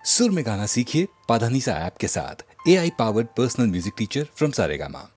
सुर में गाना सीखिए पाधानीसा ऐप के साथ। AI powered personal music teacher from Saregama.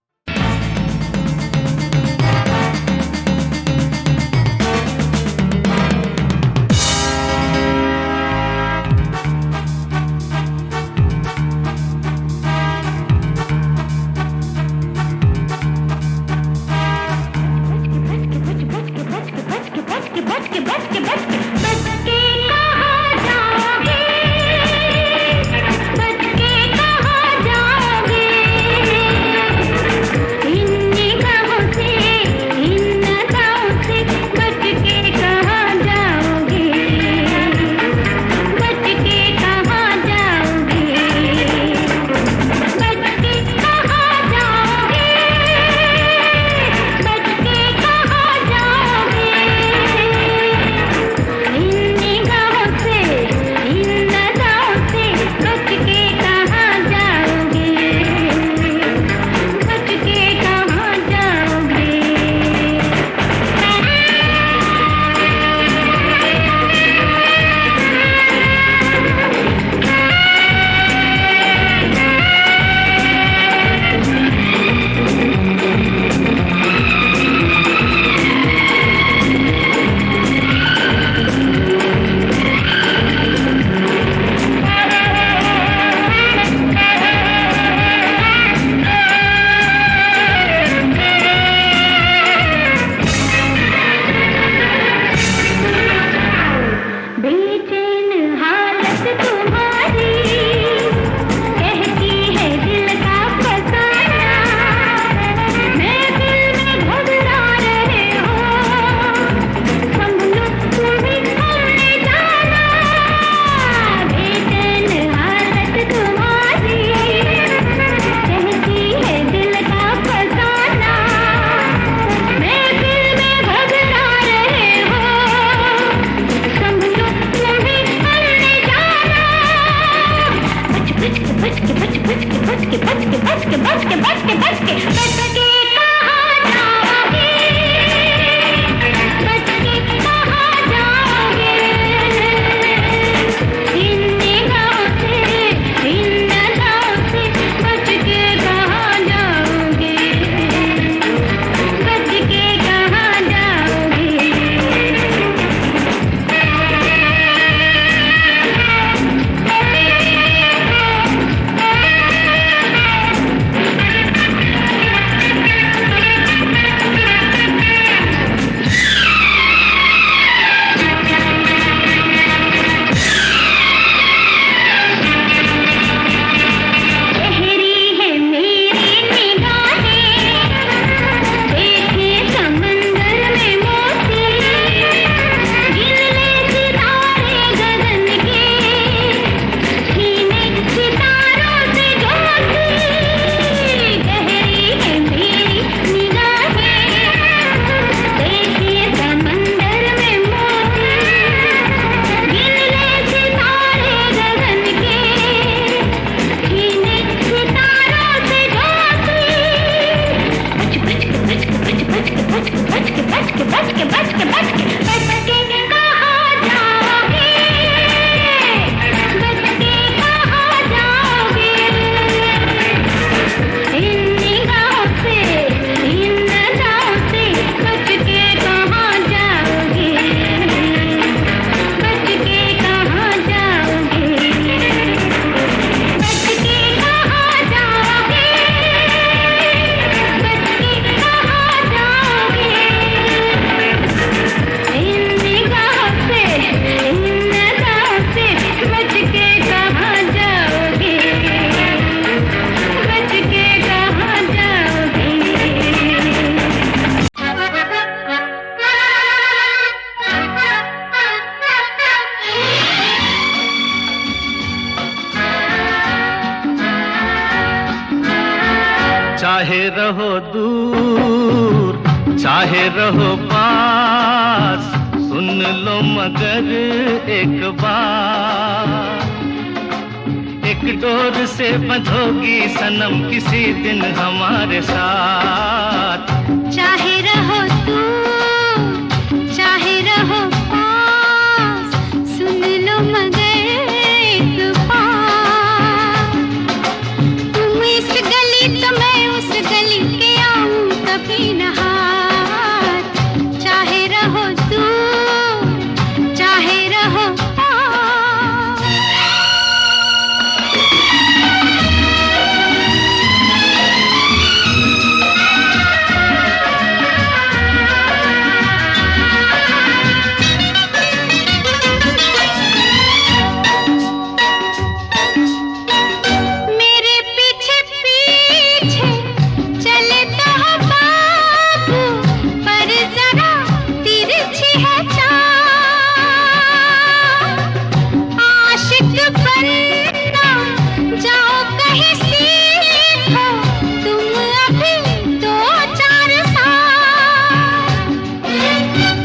चाहे रहो दूर चाहे रहो पास, सुन लो मगर एक बार। एक डोर से बंधोगी सनम किसी दिन हमारे साथ। चाहे रहो दूर चाहे रहो पास, सुन लो मगर एक बार। बनना, जाओ कहीं सीखो तुम अभी 2-4 साल।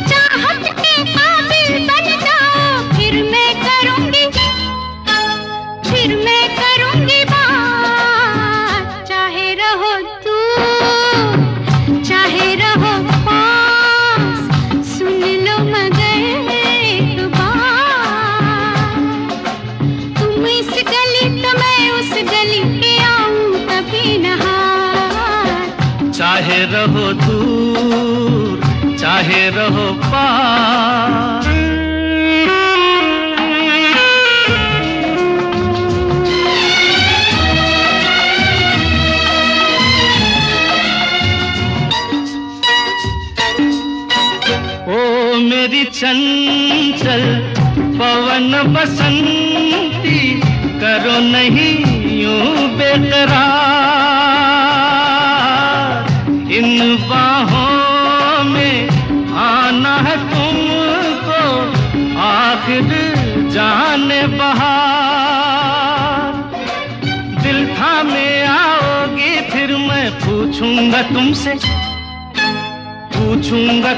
चाहत के काबिल बन जाओ, फिर मैं करूंगी बात। चाहे रहो दूर, चाहे रहो पास, सुन लो मगर एक बार। तुम इस गली तो मैं उस गली के आऊं कभी नहार। चाहे रहो दूर, चाहे रहो पास। ओ मेरी चंचल पवन बसंती, करो नहीं यूं बेकरार। इन बाहों में आना है तुमको, आखिर जाने बहार। दिल थामे आओगी फिर मैं पूछूंगा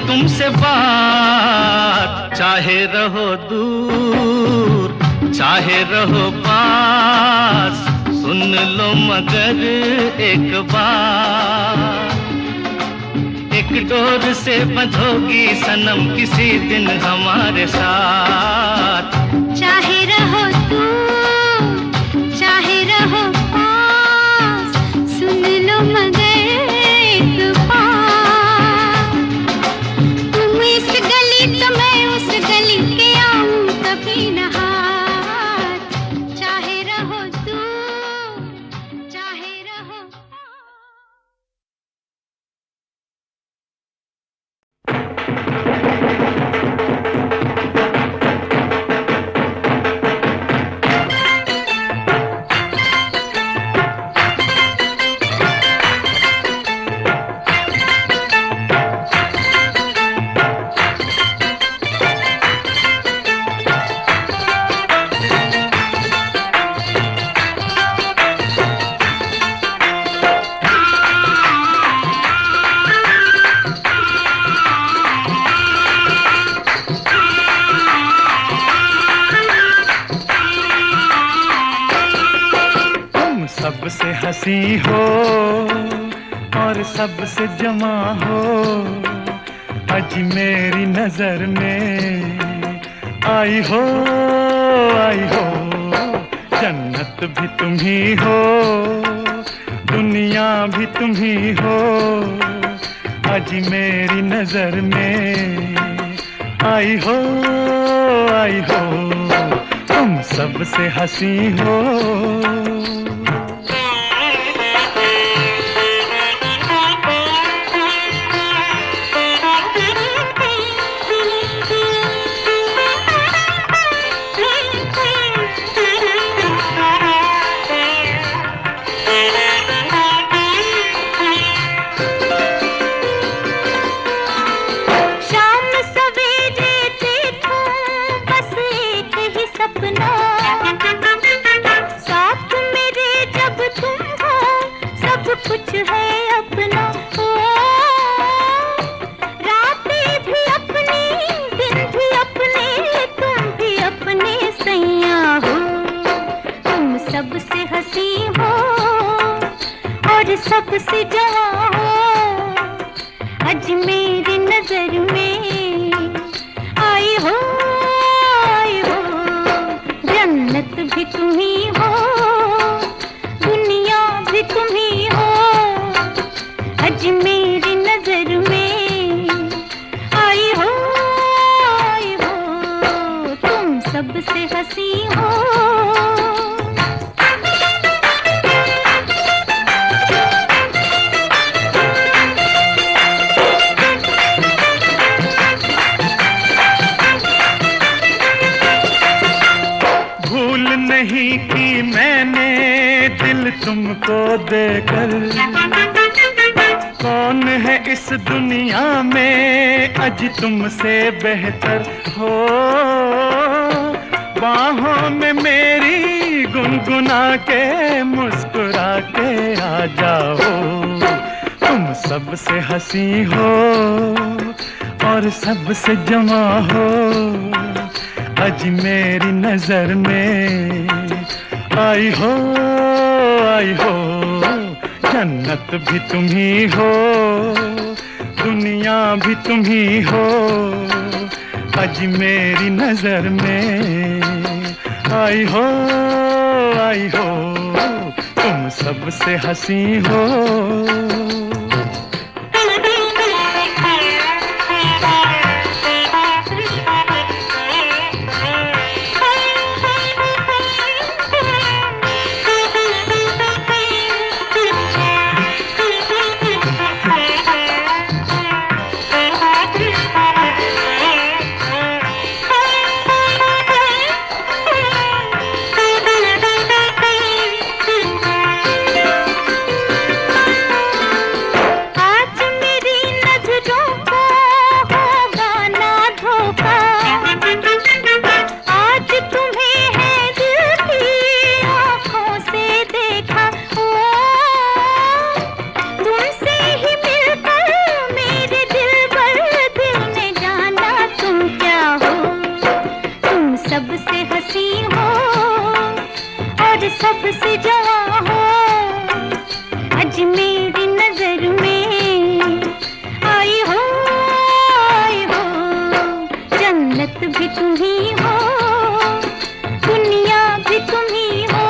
तुमसे बात। चाहे रहो दूर, चाहे रहो पास, सुन लो मगर एक बार। एक डोर से बंधोगी सनम किसी दिन हमारे साथ। चाहे रहो दूर, चाहे रहो पास, सुन लो मगर एक बार। तुम इस गली तो मैं उस गली के आऊं कभी नहार। चाहे रहो दूर, चाहे रहो सबसे हंसी हो और सबसे जमा हो, आज मेरी नजर में आई हो जन्नत भी तुम ही हो, दुनिया भी तुम ही हो। आज मेरी नजर में आई हो तुम सबसे हंसी हो। कुछ है अपना, रातें भी अपनी, दिन भी अपने, तुम भी अपने सैया हो। तुम सबसे हंसी हो और सबसे जवां हो, आज मेरी नजर में आई हो जन्नत भी तुम ही हो, दुनिया भी तुम ही हो। आज मेरी नजर में आई हो तुम सबसे हंसी हो। भूल नहीं की मैंने दिल तुमको देकर, कौन है इस दुनिया में आज तुमसे बेहतर हो। बाहों में मेरी गुनगुना के मुस्कुरा के आ जाओ। तुम सबसे हंसी हो और सबसे जमा हो, आज मेरी नजर में आई हो, आई हो। जन्नत भी तुम ही हो, दुनिया भी तुम ही हो, आज मेरी नजर में आई हो, आई हो। तुम सबसे हंसी हो। सबसे जवां हो, आज मेरी नजर में आई हो, आई हो। जन्नत भी तुम ही हो, दुनिया भी तुम ही हो,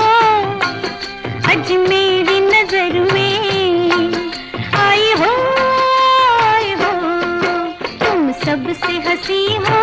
आज मेरी नजर में आई हो, आई हो। तुम सबसे हंसी हो।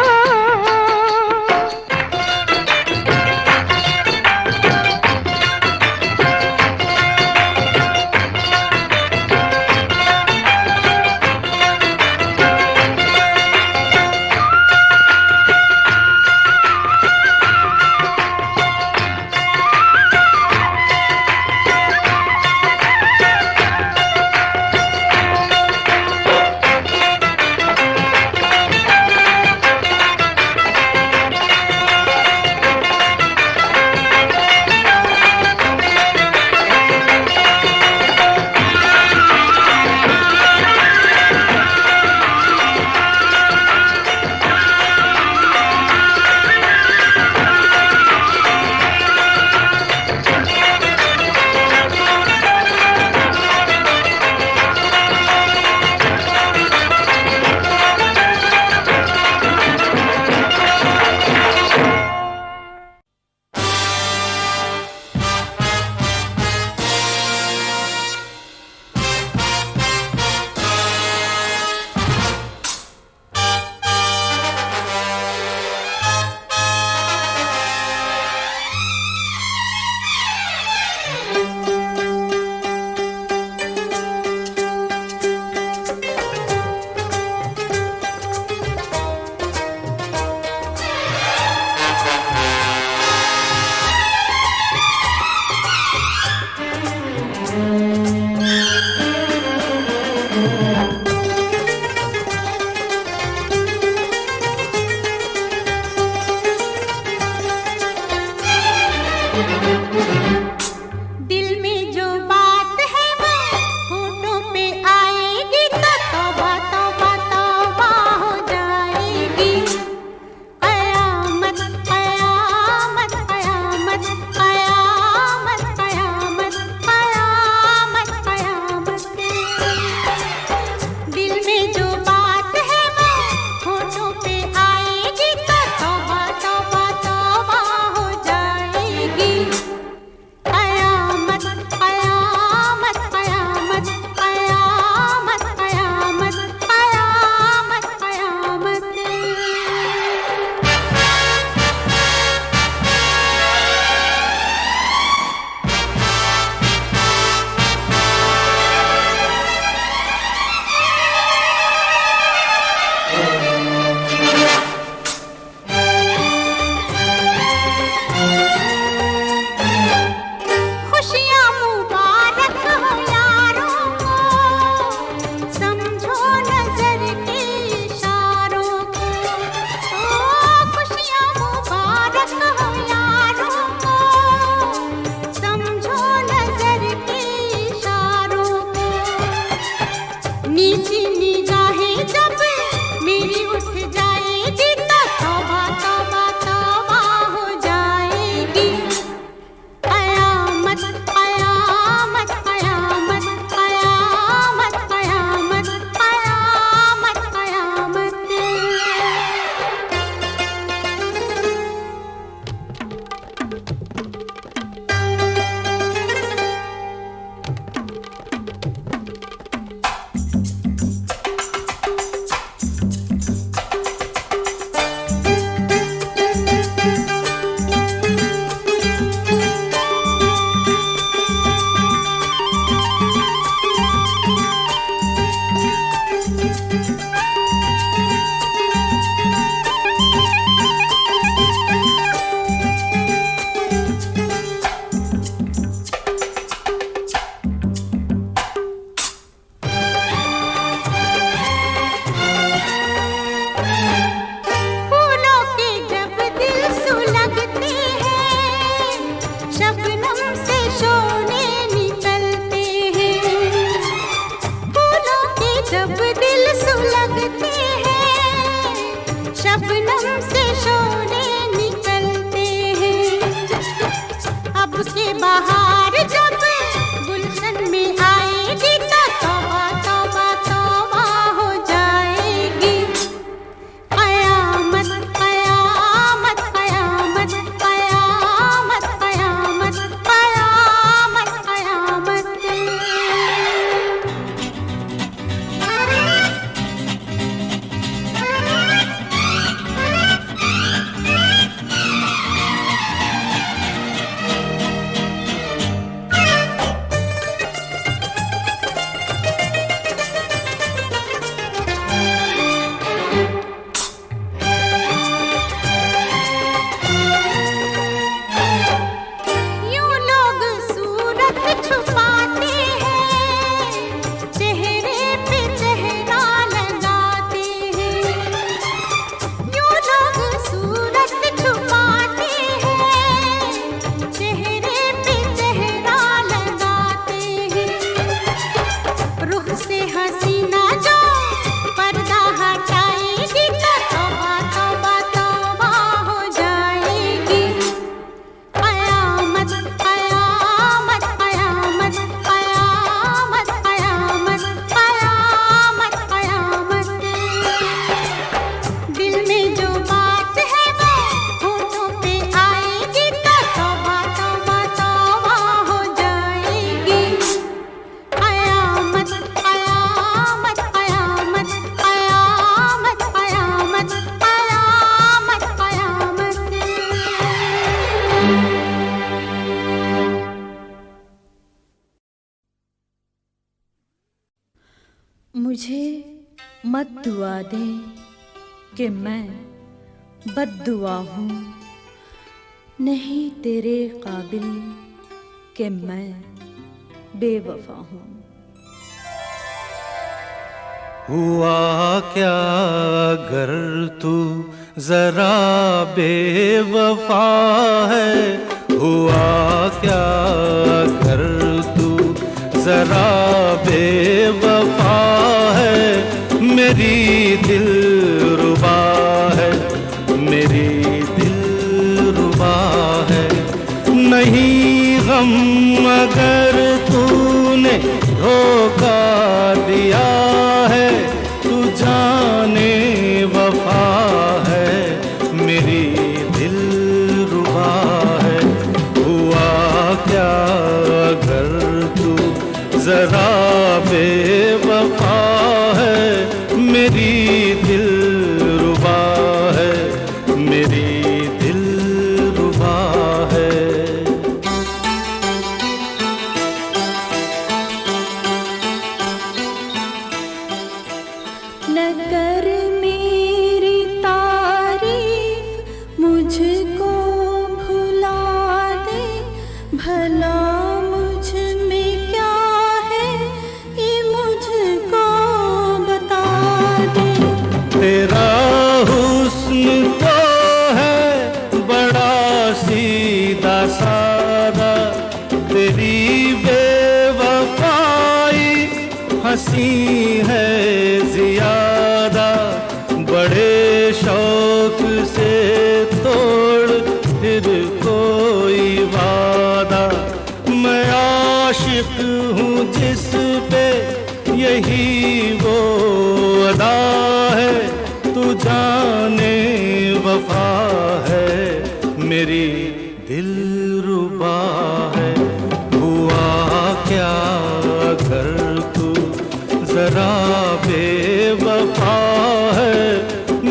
के बाहर जब गुलशन में आएगी तो तौबा तौबा तौबा हो जाएगी। कयामत कयामत कयामत कयामत कयामत कयामत कयामत। यूं लोग सूरत छुपाते हैं, चेहरे पे चेहरा लगाते हैं। यूं लोग सूरत छुपाते हैं, चेहरे पे चेहरा लगाते हैं। रुख से हसीना जो पर्दा हटाएगी तो तौबा तौबा तौबा हो जाएगी। कयामत कयामत कयामत कयामत कयामत कयामत कयामत। दिल में जो बात है वो होठों पे आएगी तो तौबा तौबा तौबा हो जाएगी। कयामत कयामत कयामत कयामत कयामत कयामत कयामत। मुझे मत दुआ दे कि मैं बद्दुआ हूँ, नहीं तेरे काबिल कि मैं बेवफा हूँ। हुआ क्या अगर तू जरा बेवफा है, हुआ क्या अगर तू जरा बेवफा है। मेरी दिलरुबा है, मेरी दिलरुबा है। नहीं गम अगर तूने धोखा दिया है, तू जाने वफा है, मेरी दिलरुबा है। हुआ क्या अगर तू जरा बेवफा है, मेरी दिलरुबा है, मेरी दिलरुबा है। न कर मेरी तारीफ, मुझको भुला दे। भला मुझ में क्या है ये मुझको बता दे। तेरा हुस्न तो है बड़ा सीधा सादा, तेरी बेवफाई हंसी है ज्यादा। बड़े शौक से तोड़ फिर कोई वादा। मैं आशिक हूँ जिस पे यही वो अदा है, तू जाने वफा है, मेरी दिलरुबा है। हुआ क्या अगर तू जरा बेवफा है,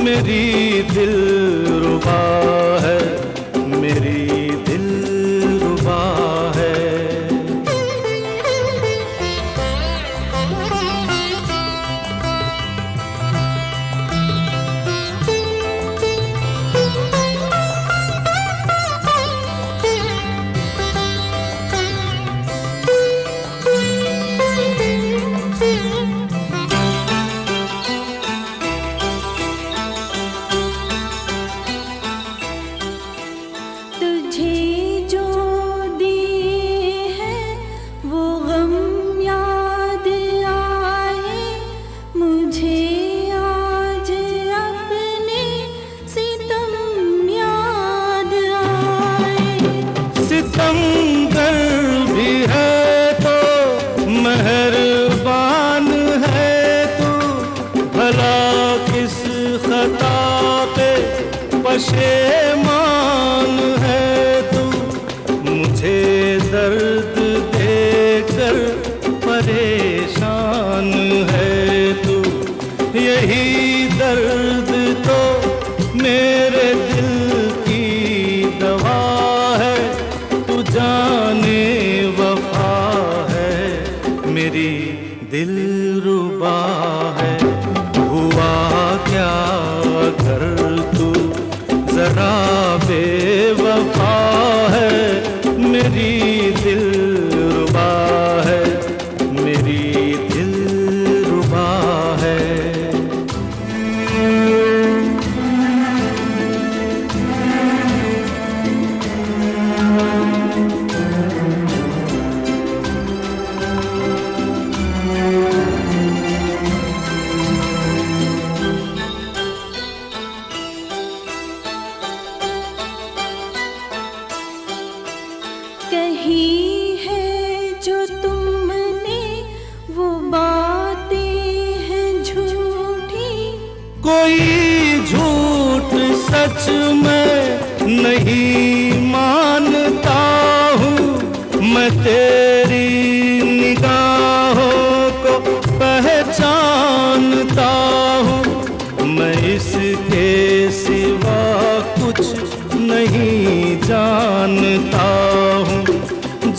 मेरी दिलरुबा है, मेरी दिलरुबा है। पशेमान है तू, मुझे दर्द देकर परेशान है तू। यही दर्द तो मेरे दिल की दवा है, तू जाने वफा है मेरी दिलरुबा है। हुआ क्या अगर तू जरा बेवफा है, मेरी दिलरुबा है, मेरी दिलरुबा है। कही है जो तुमने वो बातें हैं झूठी, कोई झूठ सच में नहीं मानता हूँ, मैं तेरी निगाहों को पहचानता हूँ। मैं इसके सिवा कुछ नहीं जानता हूँ।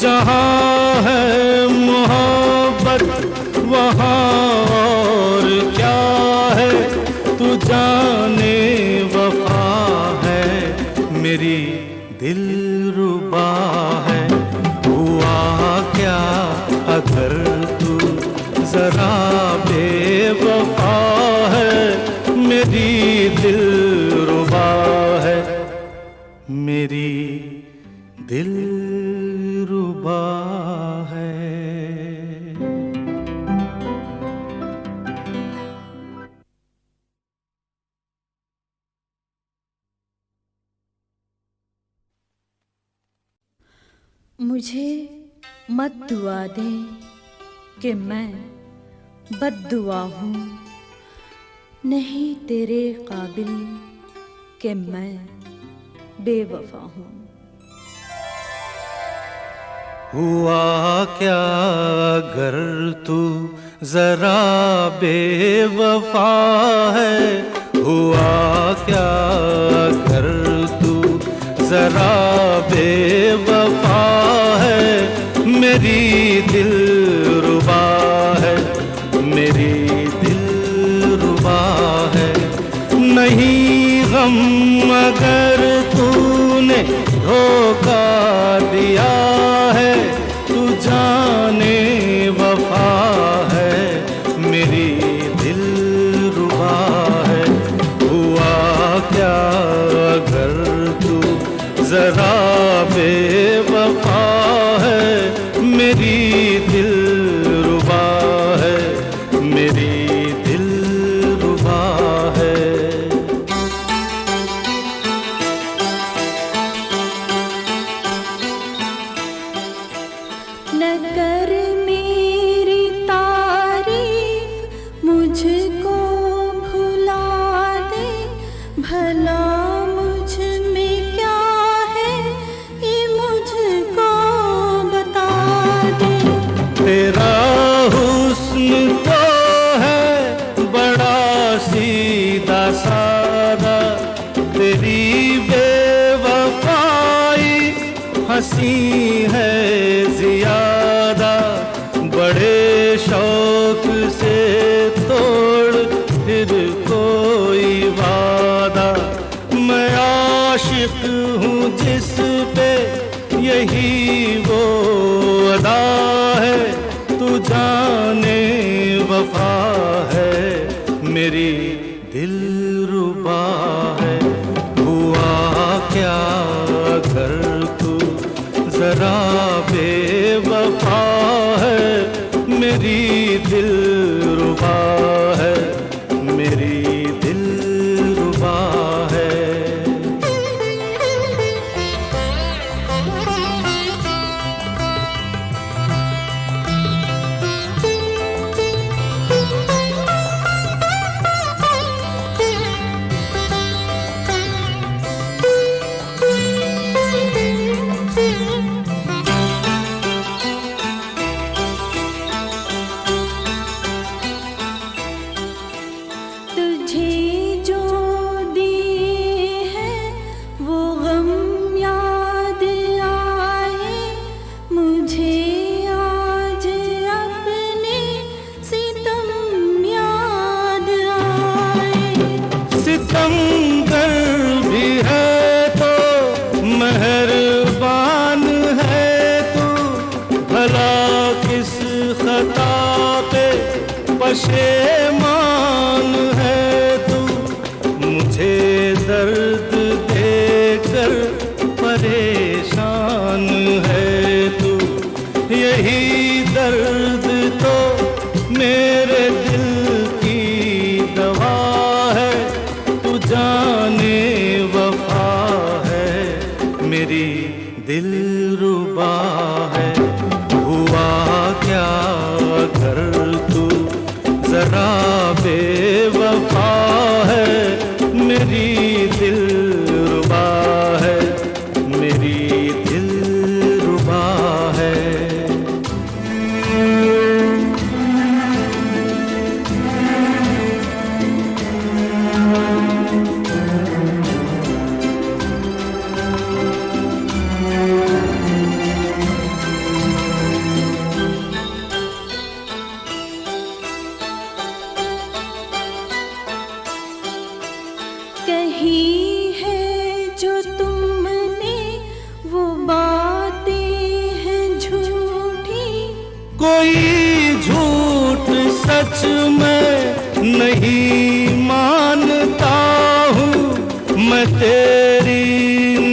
जहाँ है मोहब्बत वहाँ और क्या है, तू जाने वफा है मेरी दिलरुबा है। हुआ क्या अगर तू जरा बेवफा है, मेरी दिलरुबा है, मेरी दिलरुबा है। मुझे मत दुआ दे कि मैं बद्दुआ हूँ, नहीं तेरे काबिल कि मैं बेवफा हूँ। हुआ क्या अगर तू जरा बेवफा है, हुआ क्या अगर तू जरा बेवफा है, मेरी दिलरुबा है, मेरी दिलरुबा है। नहीं गम अगर तूने धोखा दिया है, तू जाने वफा है, मेरी दिलरुबा है। हुआ क्या अगर तू जरा बेवफा है, मेरी दिलरुबा है, मेरी दिलरुबा है। न कर मेरी तारीफ, मुझको भुला दे, भला मुझ में क्या है ये मुझको बता दे। तेरा हुस्न तो है बड़ा सीधा सादा, तेरी बेवफाई हंसी है ज्यादा। बड़े शौक से तोड़ फिर कोई वादा, मैं आशिक हूँ जिस पे यही वो अदा है, तू भला किस खता पे पशेमान है तू, मुझे दर्द देकर परेशान है तू। यही दर्द तो मेरे दिल की दवा है, तू जाने वफा है, मेरी दिलरुबा है। हुआ क्या अगर तू जरा बेवफा है, मेरी दिलरुबा है, मेरी दिलरुबा है। कही है जो तुमने वो बातें हैं झूठी, कोई झूठ सच में नहीं मानता हूँ, मैं तेरी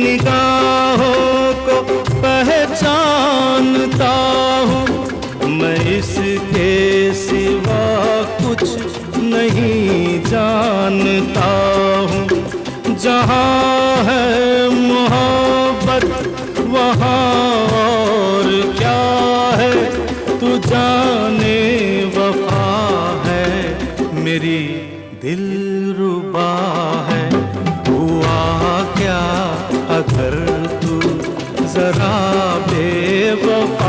निगाहों को पहचानता हूँ। मैं इसके सिवा कुछ नहीं जानता हूँ। जहाँ है मोहब्बत वहाँ और क्या है, तू जाने वफा है, मेरी दिलरुबा है। हुआ क्या अगर तू जरा बेवफा